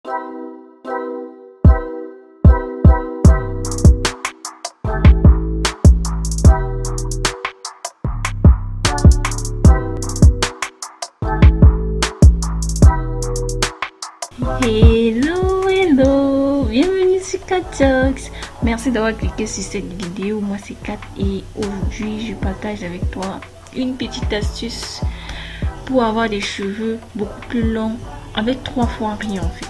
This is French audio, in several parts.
Hello, bienvenue sur Kat Talks. Merci d'avoir cliqué sur cette vidéo. Moi c'est Kat et aujourd'hui je partage avec toi une petite astuce pour avoir des cheveux beaucoup plus longs avec 3 fois rien en fait.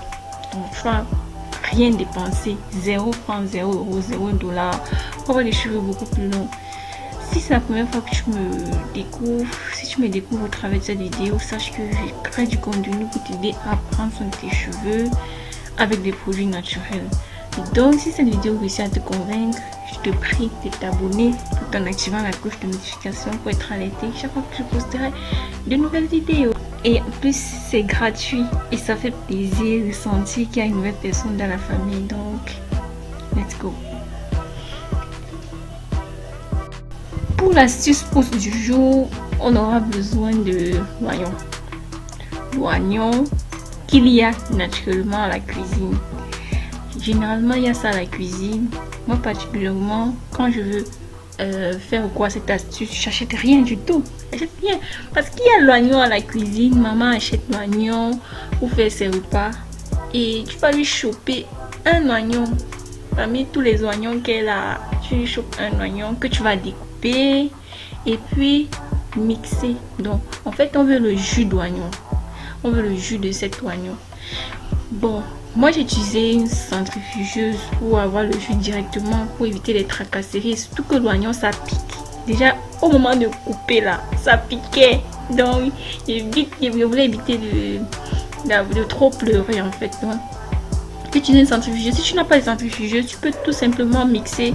Donc tu vas rien dépenser, 0 francs, 0 euros, 0 dollar pour avoir des cheveux beaucoup plus longs. Si c'est la première fois que tu me découvres, si tu me découvres au travers de cette vidéo, sache que je crée du contenu pour t'aider à prendre soin de tes cheveux avec des produits naturels. Et donc, si cette vidéo réussit à te convaincre, je te prie de t'abonner tout en activant la cloche de notification pour être alerté chaque fois que je posterai de nouvelles vidéos. Et en plus, c'est gratuit et ça fait plaisir de sentir qu'il y a une nouvelle personne dans la famille. Donc, let's go! Pour l'astuce pouce du jour, on aura besoin de l'oignon. L'oignon qu'il y a naturellement à la cuisine. Généralement, il y a ça à la cuisine. Moi, particulièrement, quand je veux faire quoi cette astuce, j'achète rien du tout. J'achète rien. Parce qu'il y a l'oignon à la cuisine. Maman achète l'oignon pour faire ses repas. Et tu vas lui choper un oignon. Parmi tous les oignons qu'elle a, tu lui chopes un oignon que tu vas découper et puis mixer. Donc en fait on veut le jus d'oignon, on veut le jus de cet oignon. Bon, moi j'ai utilisé une centrifugeuse pour avoir le jus directement, pour éviter les tracasseries, surtout que l'oignon ça pique. Déjà au moment de couper là, ça piquait, donc je voulais éviter de trop pleurer en fait. Donc utiliser une centrifugeuse. Si tu n'as pas de centrifugeuse, tu peux tout simplement mixer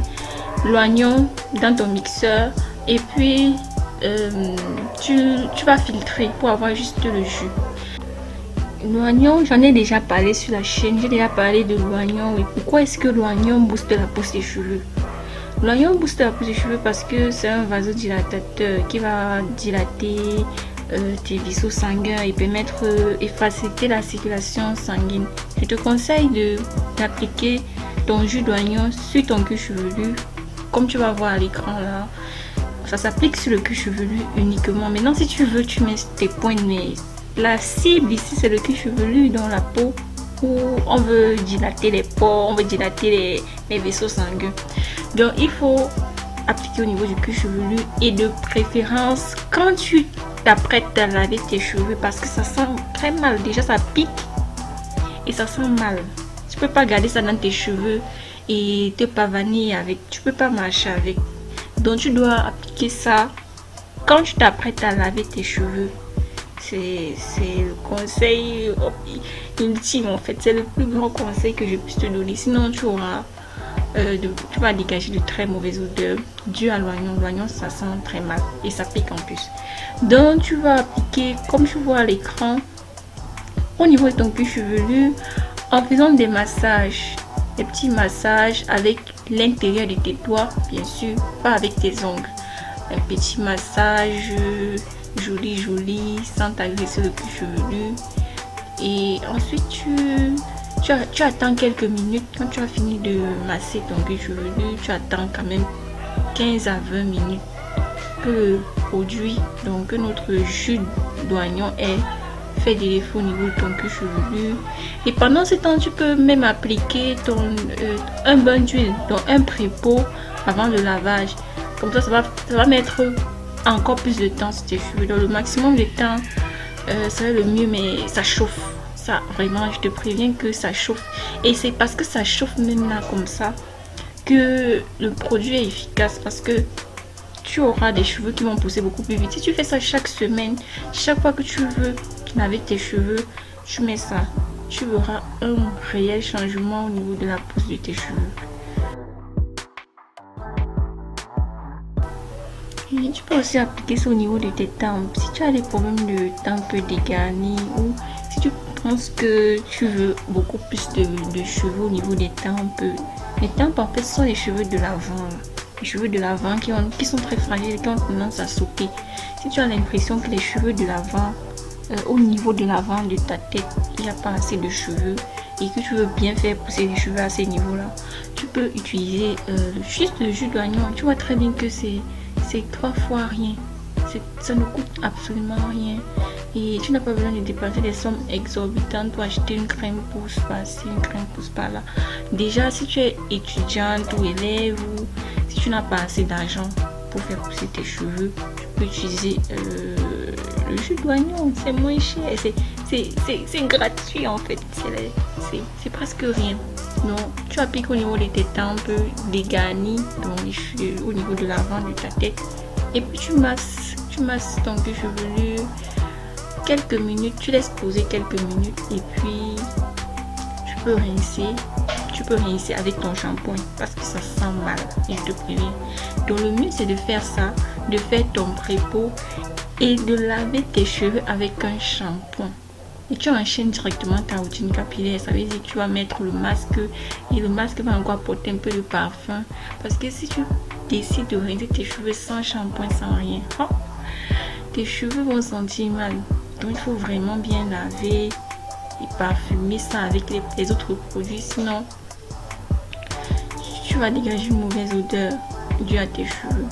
l'oignon dans ton mixeur et puis tu vas filtrer pour avoir juste le jus. L'oignon, j'en ai déjà parlé sur la chaîne, j'ai déjà parlé de l'oignon. Et pourquoi est-ce que l'oignon booste la pousse des cheveux? L'oignon booste la pousse des cheveux parce que c'est un vasodilatateur qui va dilater tes vaisseaux sanguins et permettre et faciliter la circulation sanguine. Je te conseille d'appliquer ton jus d'oignon sur ton cuir chevelu, comme tu vas voir à l'écran là. Ça s'applique sur le cuir chevelu uniquement. Maintenant, si tu veux, tu mets tes pointes, mais la cible ici c'est le cuir chevelu, dans la peau où on veut dilater les pores, on veut dilater les vaisseaux sanguins. Donc il faut appliquer au niveau du cuir chevelu et de préférence quand tu t'apprêtes à laver tes cheveux parce que ça sent très mal. Déjà ça pique et ça sent mal. Tu peux pas garder ça dans tes cheveux et te pavaner avec, tu peux pas marcher avec. Donc tu dois appliquer ça quand tu t'apprêtes à laver tes cheveux. C'est le conseil ultime en fait, c'est le plus grand conseil que je puisse te donner. Sinon tu auras tu vas dégager de très mauvaises odeurs dû à l'oignon. L'oignon ça sent très mal et ça pique en plus. Donc tu vas appliquer comme tu vois à l'écran au niveau de ton cuir chevelu en faisant des massages, des petits massages avec l'intérieur de tes doigts, bien sûr, pas avec tes ongles. Un petit massage joli sans t'agresser le cuir chevelu. Et ensuite tu attends quelques minutes. Quand tu as fini de masser ton cuir chevelu, tu attends quand même 15 à 20 minutes que le produit, donc que notre jus d'oignon ait fait des défauts au niveau de ton cuir chevelu. Et pendant ce temps, tu peux même appliquer un bain d'huile, donc un pré-pot avant le lavage. Comme ça va mettre encore plus de temps sur tes cheveux. Donc le maximum de temps serait le mieux, mais ça chauffe. Ça vraiment, je te préviens que ça chauffe. Et c'est parce que ça chauffe même là comme ça que le produit est efficace, parce que tu auras des cheveux qui vont pousser beaucoup plus vite. Si tu fais ça chaque semaine, chaque fois que tu veux laver tes cheveux, tu mets ça, tu verras un réel changement au niveau de la pousse de tes cheveux. Et tu peux aussi appliquer ça au niveau de tes tempes. Si tu as des problèmes de tempes dégarnies ou si tu penses que tu veux beaucoup plus de cheveux au niveau des tempes, les tempes en fait sont les cheveux de l'avant. Les cheveux de l'avant qui sont très fragiles et qui ont tendance à sauter. Si tu as l'impression que les cheveux de l'avant, au niveau de l'avant de ta tête, il n'y a pas assez de cheveux, et que tu veux bien faire pousser les cheveux à ces niveaux-là, tu peux utiliser juste le jus d'oignon. Tu vois très bien que c'est 3 fois rien. Ça ne coûte absolument rien. Et tu n'as pas besoin de dépenser des sommes exorbitantes pour acheter une crème pousse par-ci, une crème pousse par-là. Déjà, si tu es étudiante ou élève, ou si tu n'as pas assez d'argent pour faire pousser tes cheveux, tu peux utiliser le jus d'oignon. C'est moins cher. C'est gratuit en fait. C'est presque rien. Donc, tu appliques au niveau de tes tempes, des garnis, donc les cheveux, au niveau de l'avant de ta tête. Et puis tu masses ton cuir chevelu quelques minutes, tu laisses poser quelques minutes et puis tu peux rincer avec ton shampoing parce que ça sent mal, et je te préviens. Donc le mieux c'est de faire ça, de faire ton pré-peau et de laver tes cheveux avec un shampoing. Et tu enchaînes directement ta routine capillaire. Ça veut dire que tu vas mettre le masque et le masque va encore porter un peu de parfum. Parce que si tu décides de rincer tes cheveux sans shampoing, sans rien, tes cheveux vont sentir mal. Donc il faut vraiment bien laver et parfumer ça avec les autres produits. Sinon, tu vas dégager une mauvaise odeur due à tes cheveux.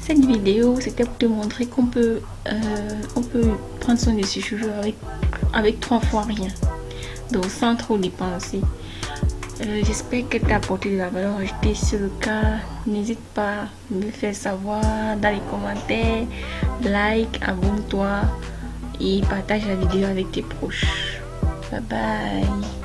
Cette vidéo, c'était pour te montrer qu'on peut, prendre soin de ses cheveux avec 3 fois rien. Donc sans trop dépenser. J'espère qu'elle t'a apporté de la valeur ajoutée. Si c'est le cas, n'hésite pas à me faire savoir dans les commentaires. Like, abonne-toi et partage la vidéo avec tes proches. Bye bye.